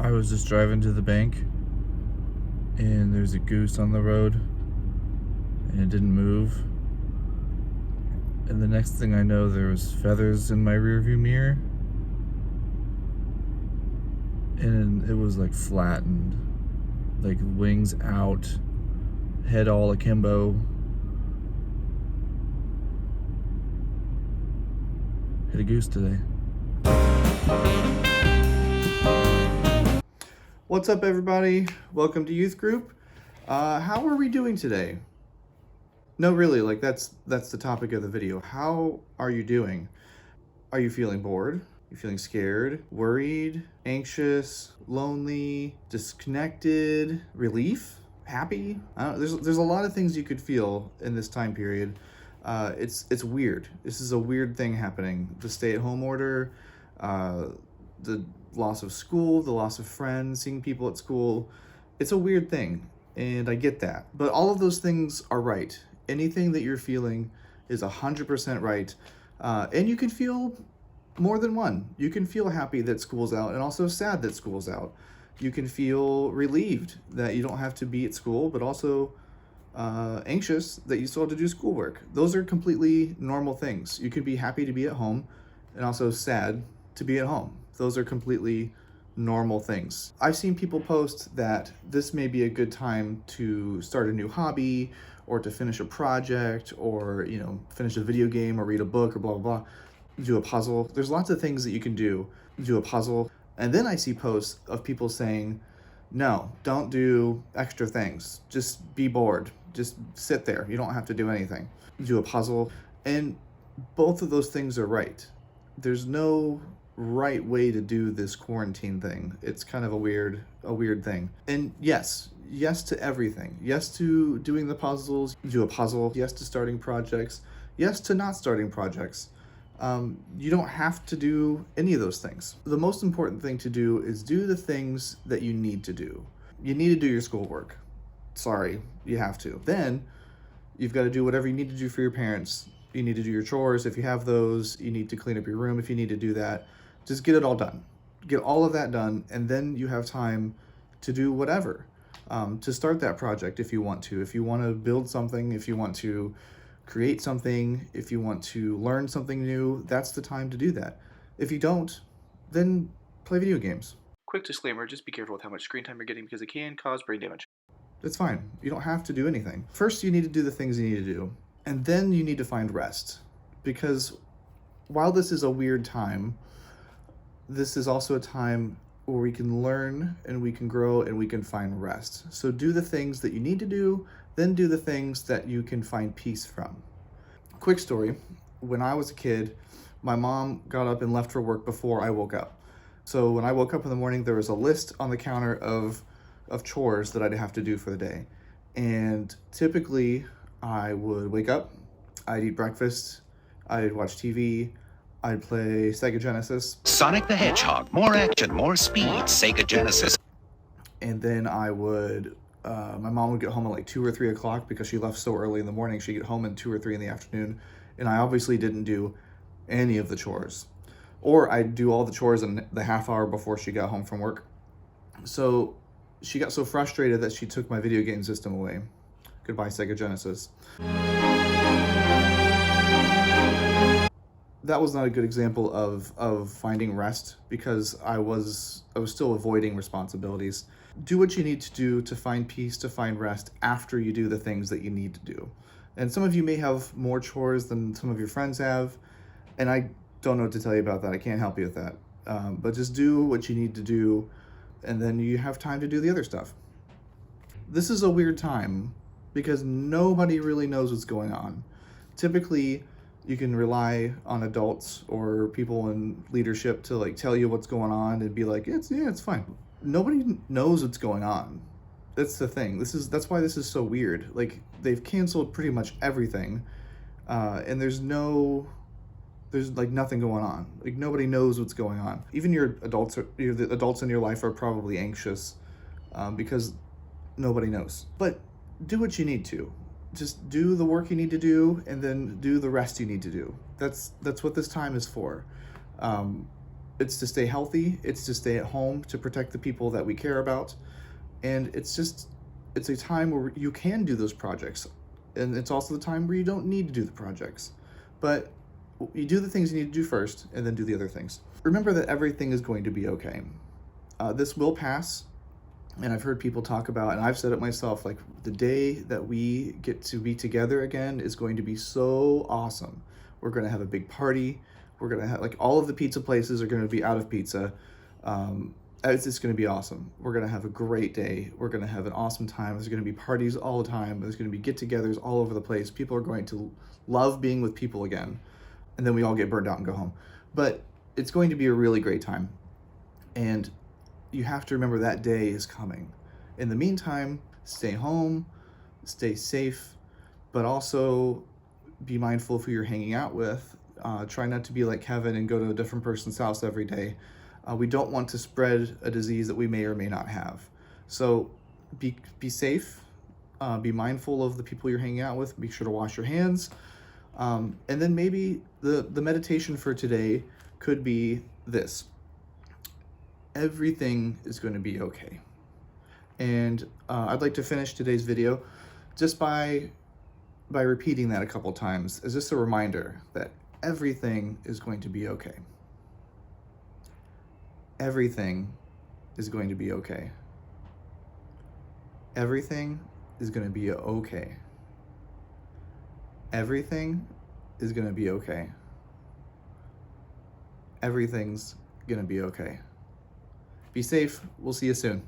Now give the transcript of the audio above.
I was just driving to the bank and there's a goose on the road and it didn't move. And the next thing I know, there was feathers in my rearview mirror. And it was like flattened, like wings out, head all akimbo. Hit a goose today. What's up, everybody? Welcome to youth group. How are we doing today? No, really, like that's the topic of the video. How are you doing? Are you feeling bored? You feeling scared, worried, anxious, lonely, disconnected, relief, happy? I don't know, there's a lot of things you could feel in this time period. It's weird. This is a weird thing happening. The stay-at-home order, the loss of school, the loss of friends, seeing people at school. It's a weird thing, and I get that. But all of those things are right. Anything that you're feeling is 100% right. And you can feel more than one. You can feel happy that school's out and also sad that school's out. You can feel relieved that you don't have to be at school, but also anxious that you still have to do schoolwork. Those are completely normal things. You can be happy to be at home and also sad to be at home. Those are completely normal things. I've seen people post that this may be a good time to start a new hobby or to finish a project or, finish a video game or read a book or blah, blah, blah. Do a puzzle. There's lots of things that you can do. Do a puzzle. And then I see posts of people saying, no, don't do extra things. Just be bored. Just sit there. You don't have to do anything. Do a puzzle. And both of those things are right. There's no right way to do this quarantine thing. It's kind of a weird thing. And yes to everything. Yes to doing the puzzles. Do a puzzle. Yes to starting projects. Yes to not starting projects. You don't have to do any of those things. The most important thing to do is do the things that you need to do. You need to do your schoolwork. Sorry, you have to. Then you've got to do whatever you need to do for your parents. You need to do your chores if you have those. You need to clean up your room if you need to do that. Just get it all done. Get all of that done, and then you have time to do whatever. To start that project if you want to. If you want to build something, if you want to create something, if you want to learn something new, that's the time to do that. If you don't, then play video games. Quick disclaimer, just be careful with how much screen time you're getting because it can cause brain damage. It's fine. You don't have to do anything. First, you need to do the things you need to do, and then you need to find rest. Because while this is a weird time, this is also a time where we can learn and we can grow and we can find rest. So do the things that you need to do, then do the things that you can find peace from. Quick story, when I was a kid, my mom got up and left for work before I woke up. So when I woke up in the morning, there was a list on the counter of chores that I'd have to do for the day. And typically I would wake up, I'd eat breakfast, I'd watch TV, I'd play Sega Genesis. Sonic the Hedgehog, more action, more speed, Sega Genesis. And then I would, my mom would get home at like 2 or 3 o'clock because she left so early in the morning. She'd get home at 2 or 3 in the afternoon. And I obviously didn't do any of the chores. Or I'd do all the chores in the half hour before she got home from work. So she got so frustrated that she took my video game system away. Goodbye, Sega Genesis. That was not a good example of finding rest because I was still avoiding responsibilities. Do what you need to do to find peace, to find rest after you do the things that you need to do. And some of you may have more chores than some of your friends have, and I don't know what to tell you about that. I can't help you with that. But just do what you need to do, and then you have time to do the other stuff. This is a weird time because nobody really knows what's going on. Typically, you can rely on adults or people in leadership to like tell you what's going on and be like, it's fine. Nobody knows what's going on. That's the thing. That's why this is so weird. Like they've canceled pretty much everything, and there's like nothing going on. Like nobody knows what's going on. Even the adults in your life are probably anxious because nobody knows. But do what you need to. Just do the work you need to do, and then do the rest you need to do. That's what this time is for. It's to stay healthy, it's to stay at home, to protect the people that we care about. And it's a time where you can do those projects. And it's also the time where you don't need to do the projects. But you do the things you need to do first and then do the other things. Remember that everything is going to be okay. This will pass. And I've heard people talk about, and I've said it myself, like the day that we get to be together again is going to be so awesome. We're going to have a big party. We're going to have, like, all of the pizza places are going to be out of pizza. It's just going to be awesome. We're going to have a great day. We're going to have an awesome time. There's going to be parties all the time. There's going to be get-togethers all over the place. People are going to love being with people again. And then we all get burned out and go home. But it's going to be a really great time. And you have to remember that day is coming. In the meantime, stay home, stay safe, but also be mindful of who you're hanging out with. Try not to be like Kevin and go to a different person's house every day. We don't want to spread a disease that we may or may not have. So be safe, be mindful of the people you're hanging out with, be sure to wash your hands. And then maybe the meditation for today could be this. Everything is going to be okay. And I'd like to finish today's video just by repeating that a couple times as just a reminder that everything is going to be okay. Everything is going to be okay. Everything is going to be okay. Everything is going to be okay. Everything's going to be okay. Be safe. We'll see you soon.